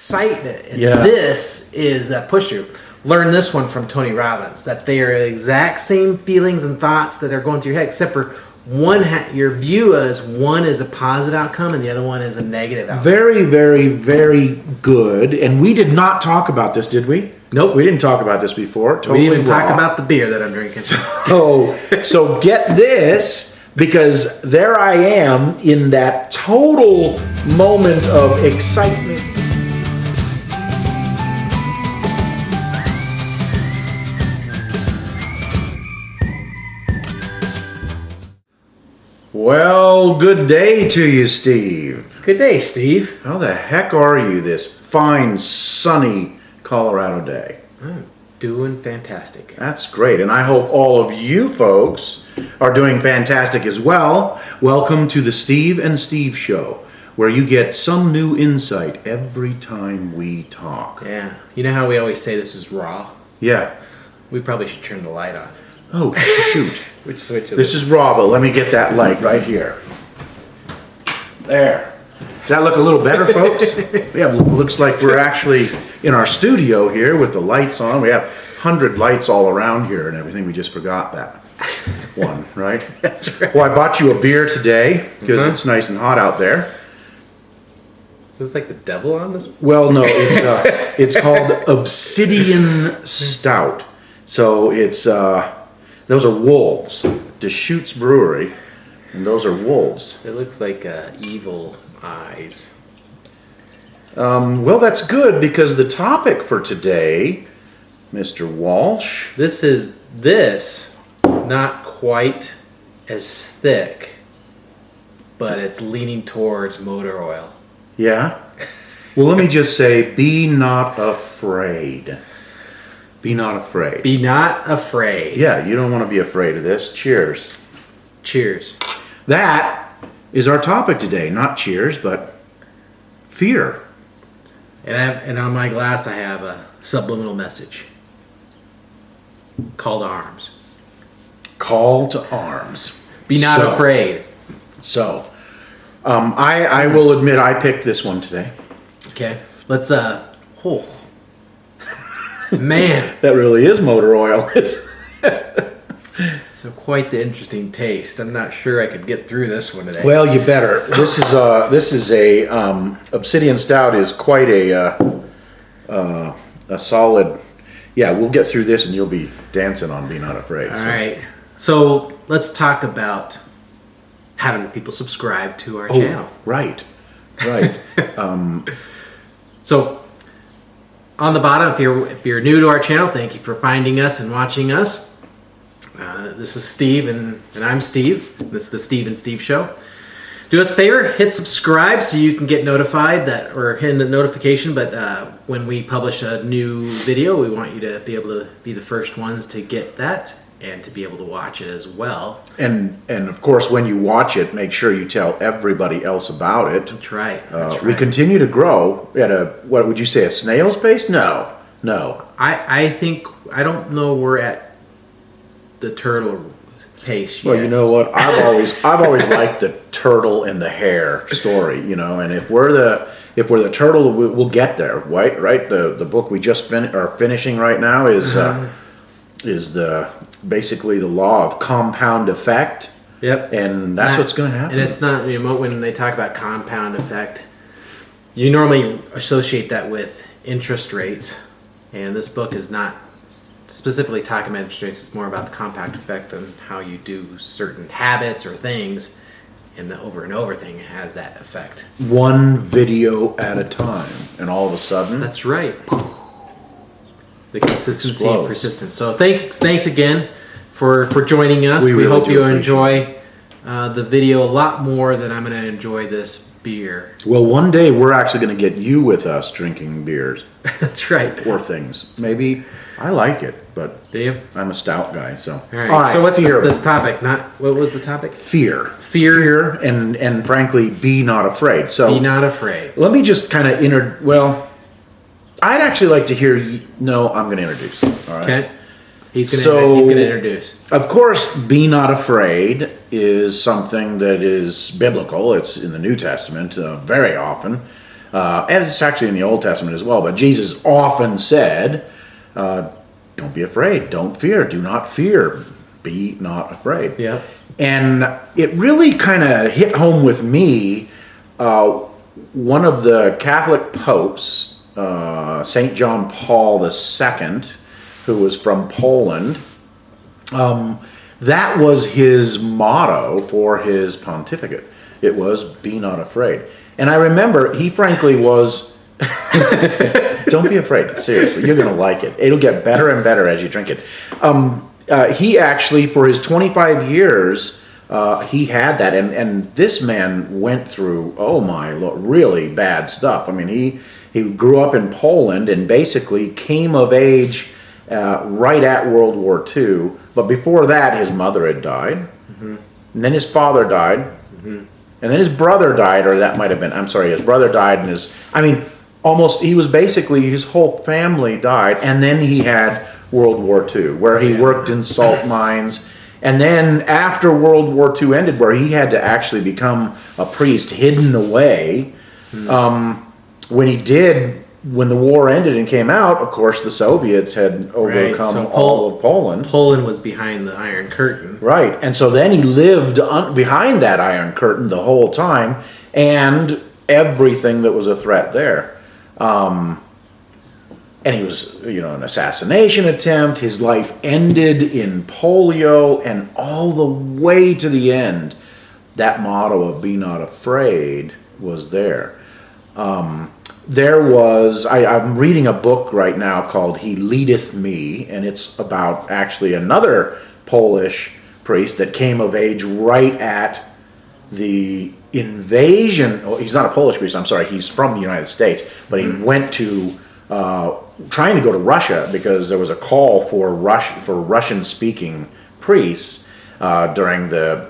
excitement. And this is that push through. Learn this one from Tony Robbins, that they are the exact same feelings and thoughts that are going through your head, except for your view is one is a positive outcome and the other one is a negative outcome. Very, very, very good. And we did not talk about this, did we? Nope. We didn't talk about this before. Totally we didn't raw. talk about the beer that I'm drinking. So get this, because there I am in that total moment of excitement. Well, good day to you, Steve. Good day, Steve. How the heck are you this fine, sunny Colorado day? I'm doing fantastic. That's great, and I hope all of you folks are doing fantastic as well. Welcome to the Steve and Steve Show, where you get some new insight every time we talk. Yeah. You know how we always say this is raw? Yeah. We probably should turn the light on. Oh, shoot. Which switch is This is raw, but let me get that light right here. There. Does that look a little better, folks? Yeah, looks like we're actually in our studio here with the lights on. We have 100 lights all around here and everything. We just forgot that one, right? That's right. Well, I bought you a beer today because it's nice and hot out there. Is this like the devil on this? Well, no, it's called Obsidian Stout. So it's those are wolves. Deschutes Brewery, and those are wolves. It looks like evil eyes. Well, that's good because the topic for today, Mr. Walsh. This is not quite as thick, but it's leaning towards motor oil. Yeah? Well, let me just say, be not afraid. Be not afraid. Be not afraid. Yeah, you don't want to be afraid of this. Cheers. Cheers. That is our topic today. Not cheers, but fear. And on my glass I have a subliminal message. Call to arms. Call to arms. Be not afraid. So, I will admit I picked this one today. Okay. Let's man. That really is motor oil. So quite the interesting taste. I'm not sure I could get through this one today. Well, you better. This is a Obsidian Stout is quite a solid. Yeah, we'll get through this and you'll be dancing on Be Not Afraid. All right. So let's talk about having people subscribe to our channel. Right. So on the bottom, if you're new to our channel, thank you for finding us and watching us. This is Steve and I'm Steve. This is the Steve and Steve Show. Do us a favor, hit subscribe so you can get notified or hit the notification. But when we publish a new video, we want you to be able to be the first ones to get that and to be able to watch it as well. And of course, when you watch it, make sure you tell everybody else about it. That's right. We continue to grow at what would you say, a snail's pace? No. I think, I don't know we're at the turtle pace yet. Well, you know what? I've always liked the turtle and the hare story, and if we're the turtle, we'll get there, right? The book we just are finishing right now is basically the law of compound effect. Yep. And that's what's going to happen. And it's not, when they talk about compound effect, you normally associate that with interest rates, and this book is not specifically talking about interest rates. It's more about the compound effect and how you do certain habits or things, and the over and over thing has that effect. One video at a time, and all of a sudden... That's right. The consistency and persistence. So thanks again for joining us. We really hope you enjoy the video a lot more than I'm going to enjoy this beer. Well, one day we're actually going to get you with us drinking beers. That's right. Or things. Maybe I like it, but do you? I'm a stout guy, so. All right. So what's the topic? What was the topic? Fear, and frankly, be not afraid. So be not afraid. Let me just kind of I'd actually like to hear you. No, I'm going to introduce. All right. Okay. He's going to introduce. Of course, be not afraid is something that is biblical. It's in the New Testament very often. and it's actually in the Old Testament as well, but Jesus often said, don't be afraid, don't fear, do not fear, be not afraid. Yeah. And it really kind of hit home with me. One of the Catholic popes, St. John Paul II, who was from Poland, that was his motto for his pontificate. It was, be not afraid. And I remember he frankly was, don't be afraid, seriously, you're going to like it. It'll get better and better as you drink it. He actually, for his 25 years, he had that. And this man went through, oh my Lord, really bad stuff. I mean, he grew up in Poland and basically came of age right at World War II. But before that, his mother had died. Mm-hmm. And then his father died. Mm-hmm. And then his brother died, or that might have been, I'm sorry, his brother died, and he was basically, his whole family died, and then he had World War II, where he worked in salt mines, and then after World War II ended, where he had to actually become a priest, hidden away, when the war ended and came out, of course, the Soviets had overcome all of Poland. Poland was behind the Iron Curtain. Right. And so then he lived behind that Iron Curtain the whole time, and everything that was a threat there. And he was, an assassination attempt. His life ended in polio, and all the way to the end, that motto of be not afraid was there. I'm reading a book right now called He Leadeth Me, and it's about actually another Polish priest that came of age right at the invasion. Oh, he's not a Polish priest, I'm sorry, he's from the United States, but he went to, trying to go to Russia because there was a call for Russian-speaking priests during the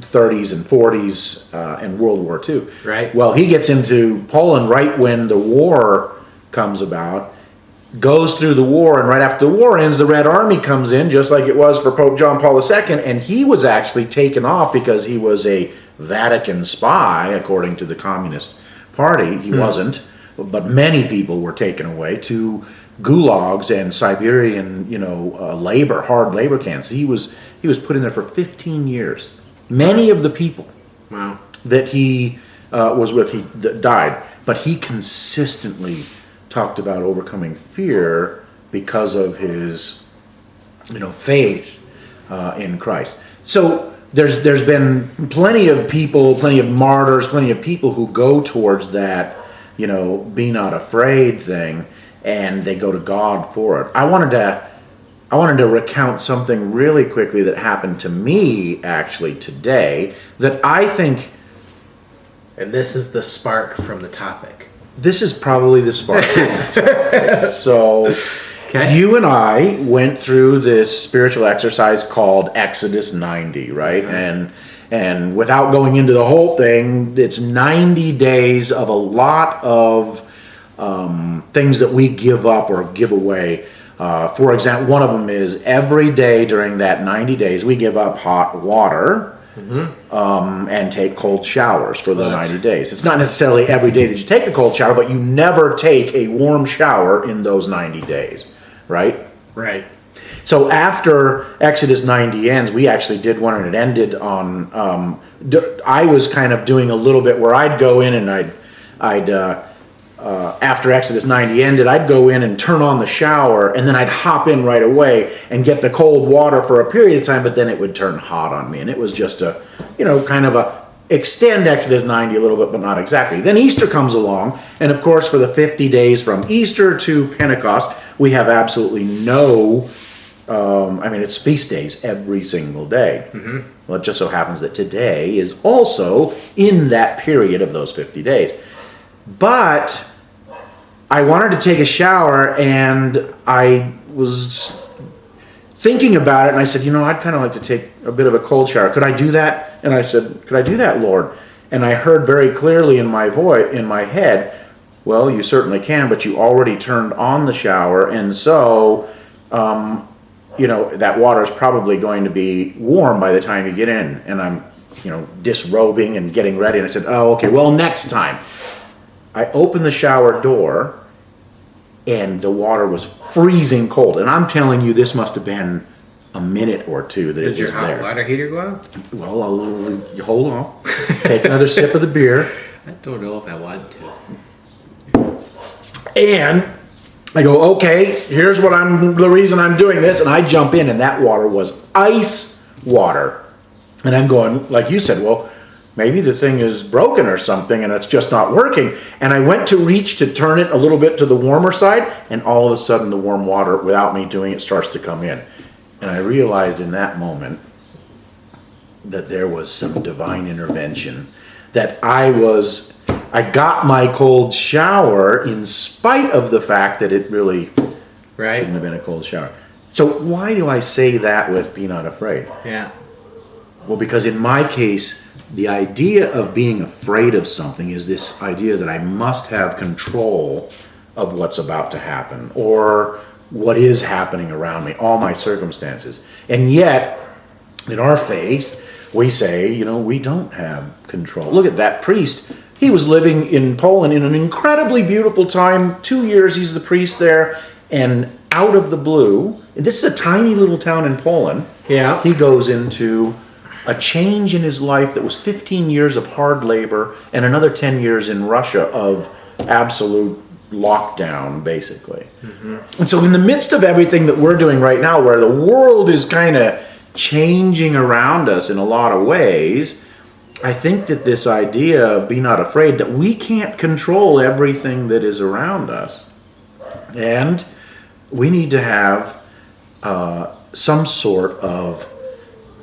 30s and 40s and World War II. Right. Well, he gets into Poland right when the war comes about, goes through the war, and right after the war ends, the Red Army comes in, just like it was for Pope John Paul II, and he was actually taken off because he was a Vatican spy, according to the Communist Party. He wasn't, but many people were taken away to gulags and Siberian, hard labor camps. He was put in there for 15 years. Many of the people that he was with, died, but he consistently talked about overcoming fear because of his, faith in Christ. So there's been plenty of people, plenty of martyrs, plenty of people who go towards that, be not afraid thing, and they go to God for it. I wanted to recount something really quickly that happened to me actually today that I think... And this is the spark from the topic. This is probably the spark from the topic. So you and I went through this spiritual exercise called Exodus 90, right? Mm-hmm. And without going into the whole thing, it's 90 days of a lot of things that we give up or give away. For example, one of them is every day during that 90 days, we give up hot water and take cold showers for the 90 days. It's not necessarily every day that you take a cold shower, but you never take a warm shower in those 90 days, right? Right. So after Exodus 90 ends, we actually did one, and it ended on, I was kind of doing a little bit where I'd go in and I'd after Exodus 90 ended, I'd go in and turn on the shower, and then I'd hop in right away and get the cold water for a period of time, but then it would turn hot on me, and it was just a, kind of a extend Exodus 90 a little bit, but not exactly. Then Easter comes along, and of course for the 50 days from Easter to Pentecost, we have absolutely no, it's feast days every single day. Mm-hmm. Well, it just so happens that today is also in that period of those 50 days. But I wanted to take a shower, and I was thinking about it, and I said, I'd kind of like to take a bit of a cold shower. Could I do that? And I said, could I do that, Lord? And I heard very clearly in my voice, in my head, well, you certainly can, but you already turned on the shower, and so, that water is probably going to be warm by the time you get in. And I'm, disrobing and getting ready, and I said, oh, okay, well, next time. I opened the shower door, and the water was freezing cold. And I'm telling you, this must have been a minute or two that Did it your was hot there. water heater go out? Well, hold on. Take another sip of the beer. I don't know if I want to. And I go, okay, here's the reason I'm doing this. And I jump in, and that water was ice water. And I'm going, like you said, well, maybe the thing is broken or something and it's just not working. And I went to reach to turn it a little bit to the warmer side, and all of a sudden the warm water, without me doing it, starts to come in. And I realized in that moment that there was some divine intervention, that I got my cold shower in spite of the fact that it really Right? shouldn't have been a cold shower. So why do I say that with be not afraid? Yeah. Well, because in my case, the idea of being afraid of something is this idea that I must have control of what's about to happen or what is happening around me, all my circumstances. And yet, in our faith, we say, we don't have control. Look at that priest. He was living in Poland in an incredibly beautiful time. 2 years he's the priest there, and out of the blue, and this is a tiny little town in Poland, Yeah. he goes into a change in his life that was 15 years of hard labor and another 10 years in Russia of absolute lockdown, basically. And so in the midst of everything that we're doing right now, where the world is kind of changing around us in a lot of ways, I think that this idea of be not afraid, that we can't control everything that is around us. And we need to have some sort of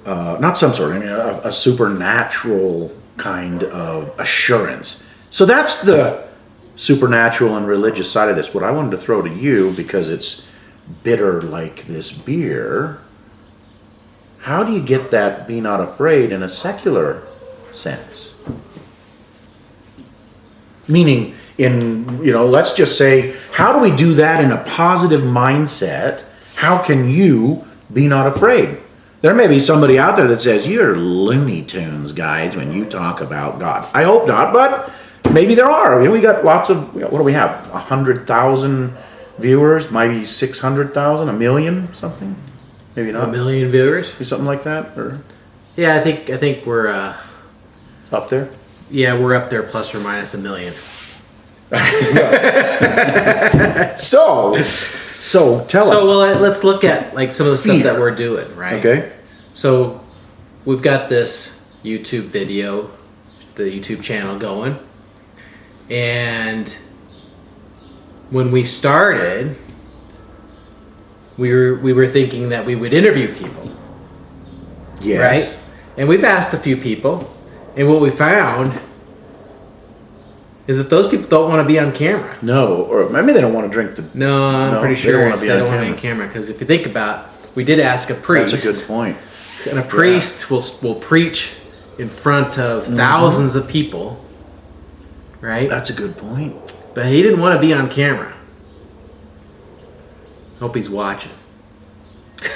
a supernatural kind of assurance. So that's the supernatural and religious side of this. What I wanted to throw to you, because it's bitter like this beer, how do you get that be not afraid in a secular sense? Meaning, let's just say, how do we do that in a positive mindset? How can you be not afraid? There may be somebody out there that says, you're Looney Tunes, guys, when you talk about God. I hope not, but maybe there are. We got lots of, what do we have? 100,000 viewers, maybe 600,000, 1 million, something? Maybe not. 1 million viewers? Something like that? Or Yeah, I think we're up there? we're up there plus or minus 1 million. So tell us. Well, let's look at like some of the stuff Fear. that we're doing, right? Okay. So we've got this YouTube video, the YouTube channel going, and when we started, we were thinking that we would interview people, Yes. right? And we've asked a few people, and what we found is that those people don't want to be on camera. No, or maybe they don't want to drink the. No, I'm No, pretty they sure don't wanna it's be they on don't want to be on camera. Because if you think about, we did ask a priest. That's a good point. And a priest will preach in front of thousands of people, right? That's a good point. But he didn't want to be on camera. Hope he's watching.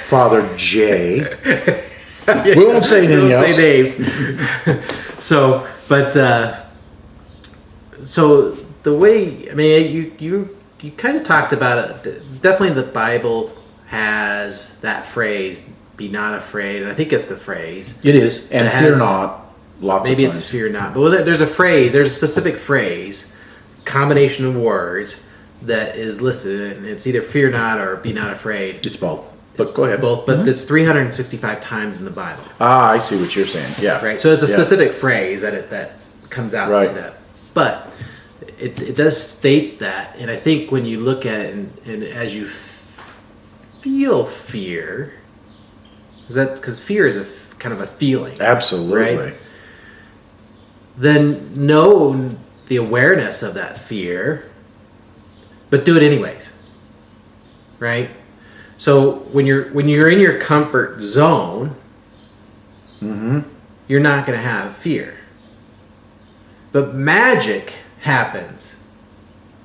Father J. We won't say anything We won't else. say names. So the way, I mean, you kind of talked about it. Definitely, the Bible has that phrase, "Be not afraid," and I think it's the phrase. It is, and It fear has- not. Lots Maybe of it's times. fear not, but there's a phrase. There's a specific phrase, combination of words that is listed, and it's either fear not or be not afraid. It's both. But go ahead. Both, but it's 365 times in the Bible. Ah, I see what you're saying. Yeah. Right. So it's a Yeah. specific phrase that comes out Right. to that. But it does state that, and I think when you look at it and as you feel fear, because fear is kind of a feeling, Absolutely. Right? Then know the awareness of that fear, but do it anyways. Right? So when you're in your comfort zone, you're not going to have fear. But magic happens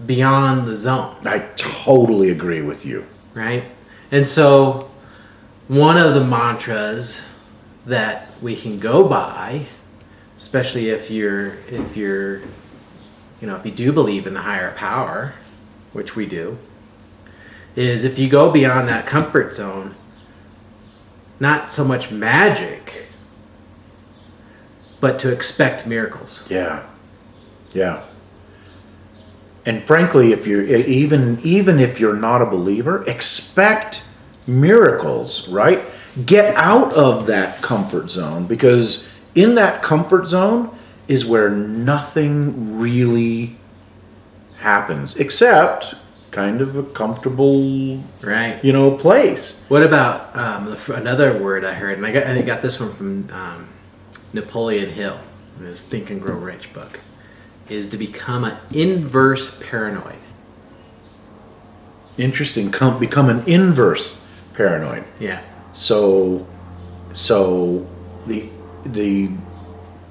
beyond the zone, I totally agree with you. right? And so one of the mantras that we can go by, especially if you're if you do believe in the higher power, which we do, is if you go beyond that comfort zone, not so much magic, but to expect miracles. Yeah. Yeah. And frankly, if you're even if you're not a believer, expect miracles, right? Get out of that comfort zone, because in that comfort zone is where nothing really happens except kind of a comfortable, Right. place. What about another word I heard, and I got this one from Napoleon Hill in his Think and Grow Rich book, is to become an inverse paranoid. Interesting. Become an inverse paranoid. Yeah. So the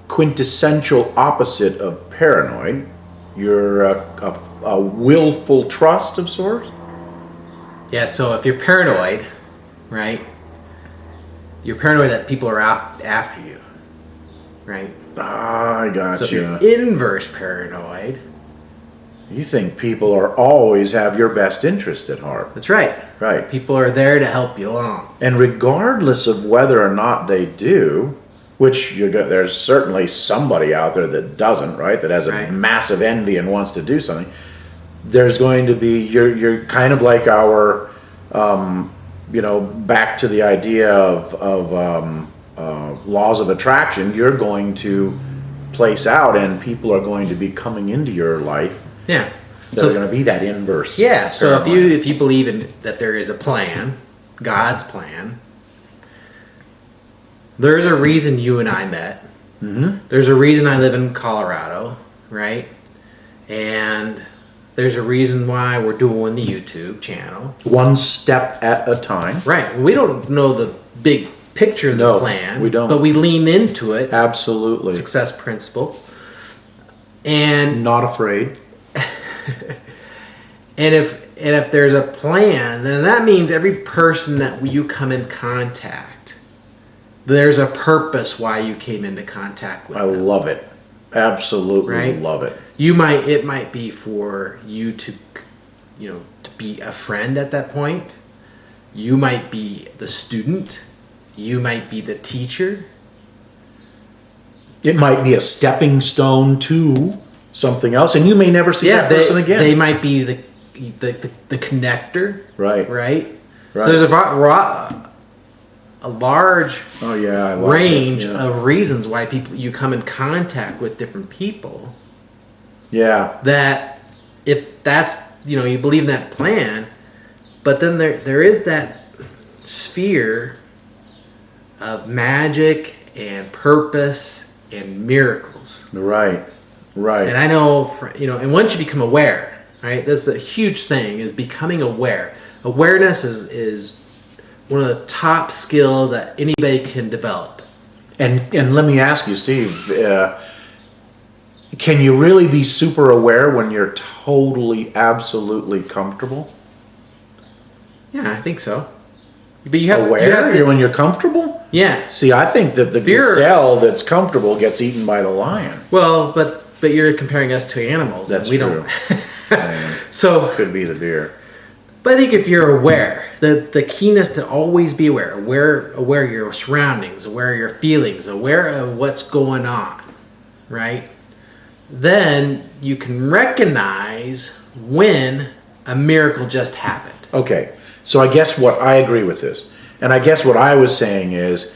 quintessential opposite of paranoid, you're a willful trust of sorts. Yeah, so if you're paranoid, right, you're paranoid that people are after you, right? Ah, I got So if you. you're inverse paranoid, You think people are always have your best interest at heart, that's right. right? People are there to help you along. And regardless of whether or not they do, which there's certainly somebody out there that doesn't, right? That has a Right. massive envy and wants to do something. There's going to be you're kind of like our, back to the idea of laws of attraction. You're going to place out, and people are going to be coming into your life. Yeah. They're going to be that inverse. Yeah, so paranoid. if you believe in that there is a plan, God's plan, there's a reason you and I met. Mm-hmm. There's a reason I live in Colorado, right? And there's a reason why we're doing the YouTube channel. One step at a time. Right. We don't know the big picture of the No, plan. we don't. But we lean into it. Absolutely. Success principle. And Not afraid. And if there's a plan, then that means every person that you come in contact, there's a purpose why you came into contact with I them. love it. Absolutely Right? love it. It might be for you to be a friend at that point. You might be the student. You might be the teacher. It might be a stepping stone to something else, and you may never see that person again. They might be the connector. Right. Right. Right. So there's a large Oh yeah, I love range it. Yeah. of reasons why you come in contact with different people. Yeah. That if that's you believe in that plan, but then there is that sphere of magic and purpose and miracles. Right. Right. And I know and once you become aware, right? That's a huge thing, is becoming aware. Awareness is one of the top skills that anybody can develop. And let me ask you, Steve, can you really be super aware when you're totally, absolutely comfortable? Yeah, I think so. But you have Aware to, when you're comfortable? yeah. See, I think that the gazelle that's comfortable gets eaten by the lion. Well, but you're comparing us to animals. That's and we true. don't. So, Could be the deer. but I think if you're aware, the keenness to always be aware of your surroundings, aware of your feelings, aware of what's going on, right? Then you can recognize when a miracle just happened. Okay, so I guess what I agree with this, and I guess what I was saying is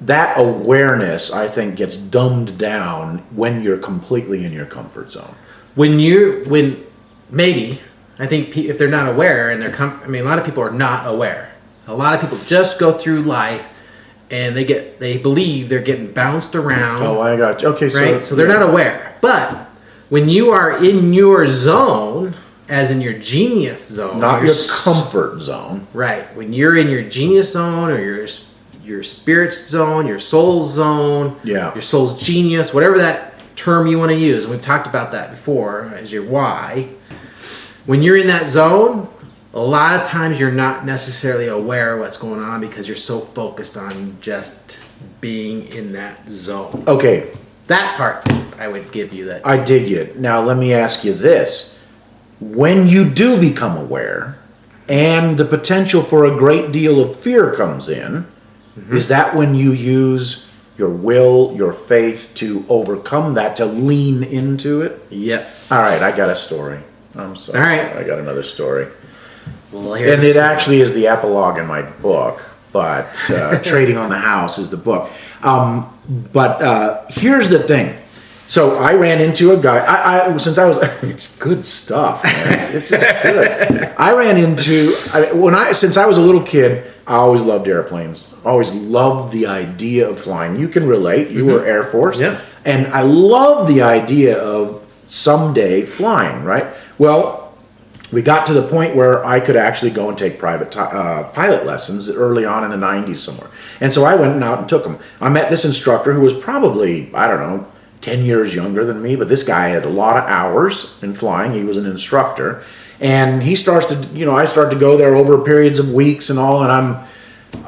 that awareness, I think, gets dumbed down when you're completely in your comfort zone. Maybe, I think if they're not aware and a lot of people are not aware. A lot of people just go through life and they believe they're getting bounced around. Oh, I got you. Okay, right? So they're not aware. But when you are in your zone, as in your genius zone, not your comfort zone. right? When you're in your genius zone or your spirit's zone, your soul's zone, Yeah. your soul's genius, whatever that term you want to use, and we've talked about that before as your why. When you're in that zone, a lot of times you're not necessarily aware of what's going on because you're so focused on just being in that zone. Okay, That part. I would give you that. I dig it. Now, let me ask you this. When you do become aware and the potential for a great deal of fear comes in, is that when you use your will, your faith to overcome that, to lean into it? Yep. All right, I got a story. I'm sorry. All right. I got another story. Well, And it actually is the epilogue in my book, but Trading on the House is the book. But here's the thing. So I ran into a guy. It's good stuff, man. This is good. I ran into since I was a little kid. I always loved airplanes. Always loved the idea of flying. You can relate. You were Air Force, Yeah. and I love the idea of someday flying. Right. Well, we got to the point where I could actually go and take private pilot lessons early on in the 90s somewhere. And so I went out and took them. I met this instructor who was probably, I don't know, 10 years younger than me, but this guy had a lot of hours in flying. He was an instructor. And he starts to, I start to go there over periods of weeks and all, and I'm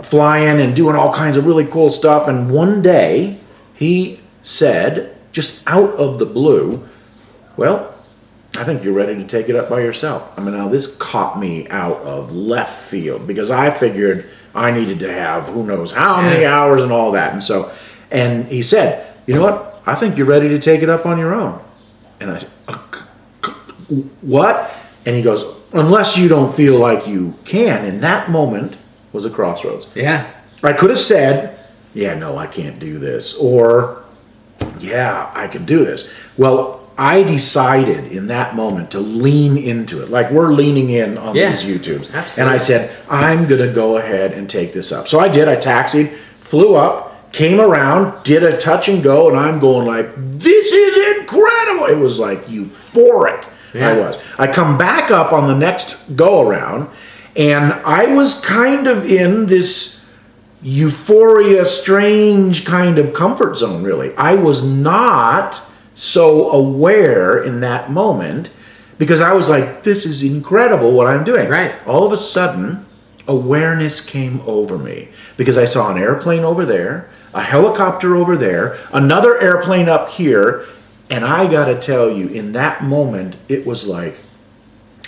flying and doing all kinds of really cool stuff. And one day he said, just out of the blue, well, I think you're ready to take it up by yourself. I mean, now this caught me out of left field because I figured I needed to have who knows how many hours and all that. And he said, you know what? I think you're ready to take it up on your own. And I said, what? And he goes, unless you don't feel like you can. And that moment was a crossroads. Yeah. I could have said, yeah, no, I can't do this. Or, yeah, I can do this. Well, I decided in that moment to lean into it. Like we're leaning in on these YouTubes. Absolutely. And I said, I'm going to go ahead and take this up. So I did. I taxied, flew up, came around, did a touch and go. And I'm going like, this is incredible. It was like euphoric. Yeah. I was. I come back up on the next go around. And I was kind of in this euphoria, strange kind of comfort zone, really. I was not so aware in that moment because I was like, this is incredible what I'm doing. Right. All of a sudden, awareness came over me because I saw an airplane over there, a helicopter over there, another airplane up here. And I got to tell you, in that moment, it was like,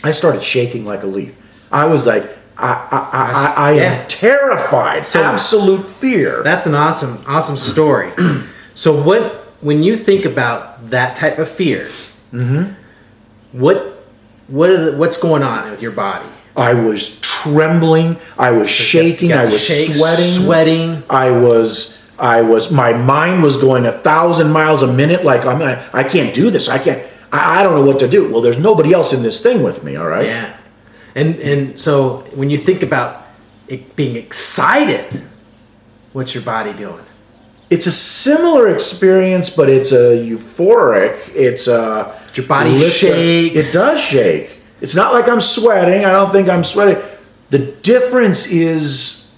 I started shaking like a leaf. I was like, I am terrified. So, absolute fear. That's an awesome story. So when you think about that type of fear, what's going on with your body? I was trembling. I was shaking. I was sweating. My mind was going 1,000 miles a minute. Like I can't do this. I don't know what to do. Well, there's nobody else in this thing with me. All right. Yeah. And so when you think about it being excited, what's your body doing? It's a similar experience, but it's a euphoric. It's your body shakes. It does shake. It's not like I'm sweating. I don't think I'm sweating. The difference is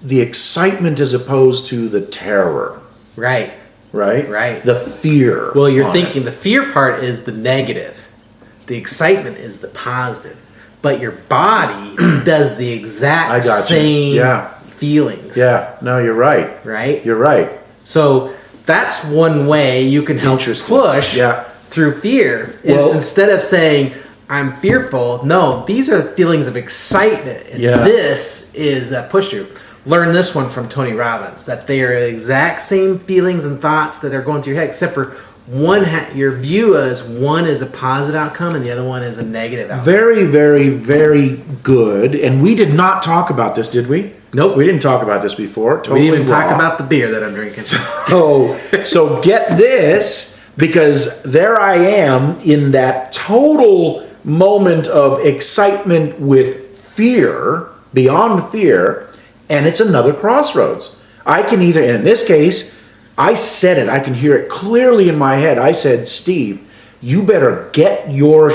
the excitement as opposed to the terror. Right. Right? The fear. Well, you're thinking the fear part is the negative. The excitement is the positive. But your body does the exact same feelings. Yeah, no, you're right. Right? You're right. So that's one way you can help push through fear. Is instead of saying, I'm fearful, no, these are feelings of excitement. And this is a push through. Learn this one from Tony Robbins, that they are the exact same feelings and thoughts that are going through your head, except for your view is one is a positive outcome and the other one is a negative outcome. Very, very, very good. And we did not talk about this, did we? Nope. We didn't talk about this before. Totally we didn't even raw. talk about the beer that I'm drinking. So get this, because there I am in that total moment of excitement with fear, beyond fear, and it's another crossroads. I can either, and in this case, I said it, I can hear it clearly in my head. I said, Steve, you better get your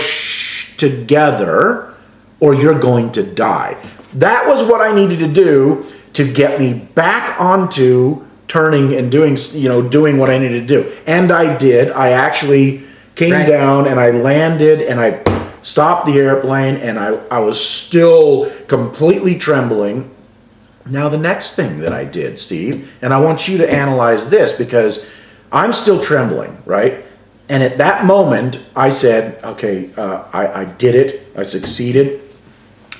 together or you're going to die. That was what I needed to do to get me back onto turning and doing what I needed to do. And I did. I actually came down and I landed and I stopped the airplane and I was still completely trembling. Now, the next thing that I did, Steve, and I want you to analyze this because I'm still trembling, right? And at that moment, I said, okay, I did it. I succeeded.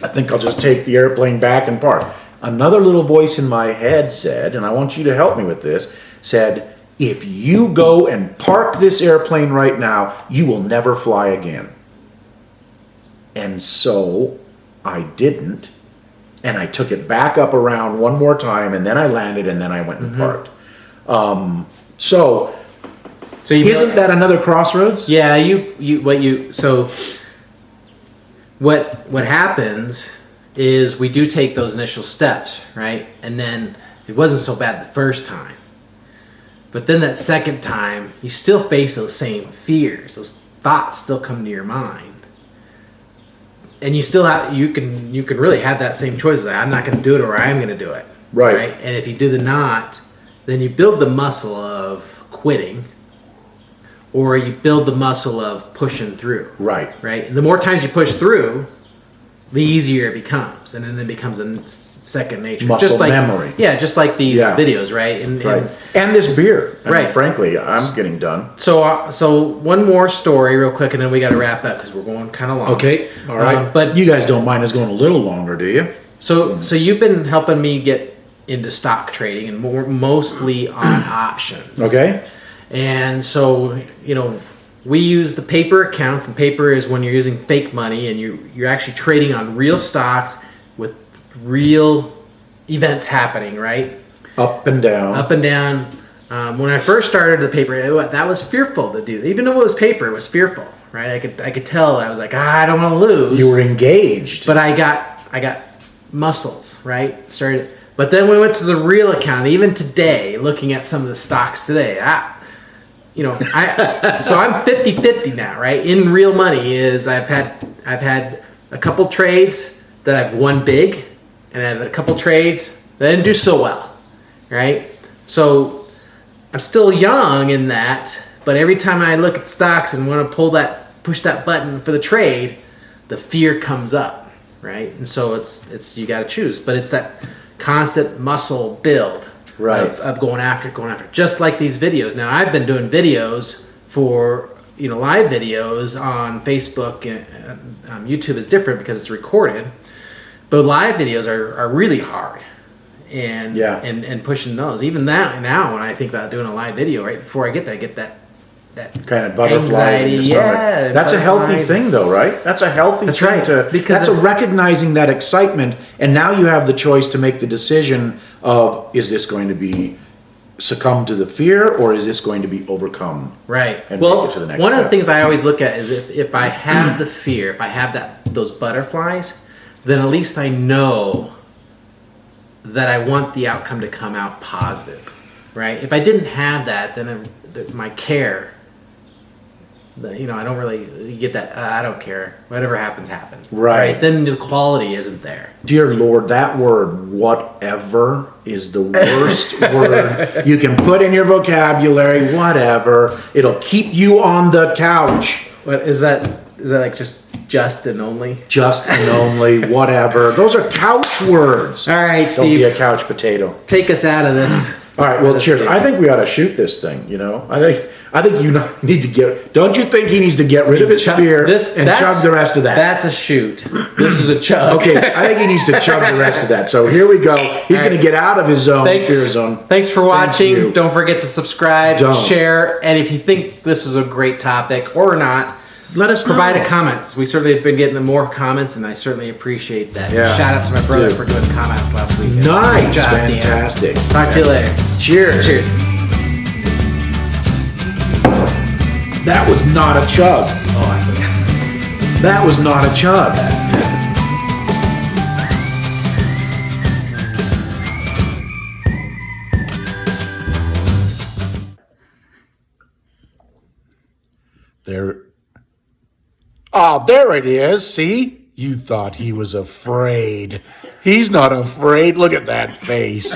I think I'll just take the airplane back and park. Another little voice in my head said, and I want you to help me with this, said, if you go and park this airplane right now, you will never fly again. And so I didn't. And I took it back up around one more time, and then I landed, and then I went and parked. So isn't that another crossroads? Yeah, what happens is we do take those initial steps, right? And then it wasn't so bad the first time. But then that second time, you still face those same fears. Those thoughts still come to your mind. And you still have you can really have that same choice. Like, I'm not going to do it, or I am going to do it. Right. And if you do the not, then you build the muscle of quitting, or you build the muscle of pushing through. Right. Right. And the more times you push through, the easier it becomes, and then it becomes a second nature. Muscle just like, memory. Yeah, just like these videos, right? And this beer. I mean, frankly, I'm getting done. So one more story real quick, and then we got to wrap up because we're going kind of long. Okay, all right. But you guys don't mind us going a little longer, do you? So you've been helping me get into stock trading, and mostly on options. Okay. And so, we use the paper accounts, and paper is when you're using fake money and you're actually trading on real stocks with real events happening, right? Up and down. Up and down. When I first started the paper, that was fearful to do. Even though it was paper, it was fearful, right? I could tell. I was like, I don't want to lose. You were engaged. But I got muscles, right? But then we went to the real account. Even today, looking at some of the stocks today, so I'm 50-50 now, right? In real money is I've had a couple trades that I've won big, and I have a couple trades that didn't do so well, right? So I'm still young in that, but every time I look at stocks and want to push that button for the trade, the fear comes up, right? And so it's you got to choose, but it's that constant muscle build. Right. Of going after it. Just like these videos. Now, I've been doing videos for, live videos on Facebook. And YouTube is different because it's recorded. But live videos are really hard. And pushing those. Even now, when I think about doing a live video, right before I get that kind of butterflies in your stomach. Yeah, that's a healthy thing, though, right? That's a healthy thing that's recognizing that excitement, and now you have the choice to make the decision of, is this going to be succumb to the fear, or is this going to be overcome? Right. And take it to the next one step? of the things I always look at is if I have the fear, if I have those butterflies, then at least I know that I want the outcome to come out positive, right? If I didn't have that, then my care. I don't really get that. I don't care. Whatever happens, happens. Right. Then the quality isn't there. Dear Lord, that word, whatever, is the worst word you can put in your vocabulary. Whatever. It'll keep you on the couch. What is that? Is that like just and only? Just and only, whatever. Those are couch words. All right, Don't Steve. be a couch potato. Take us out of this. All right, well, cheers. I think we ought to shoot this thing, I think you need to get... Don't you think he needs to get rid of his fear and chug the rest of that? That's a shoot. This is a chug. Okay, I think he needs to chug the rest of that. So here we go. He's going to get out of his fear zone. Thanks for watching. Thank you. Don't forget to subscribe, share, and if you think this was a great topic or not, let us provide know. a comments. We certainly have been getting more comments, and I certainly appreciate that. Yeah. Shout out to my brother for doing comments last week. Nice. Good job, Dan. Fantastic. Talk to you later. Cheers. Cheers. That was not a chug. Oh, I forgot. That was not a chug. There. Oh, there it is. See? You thought he was afraid. He's not afraid. Look at that face.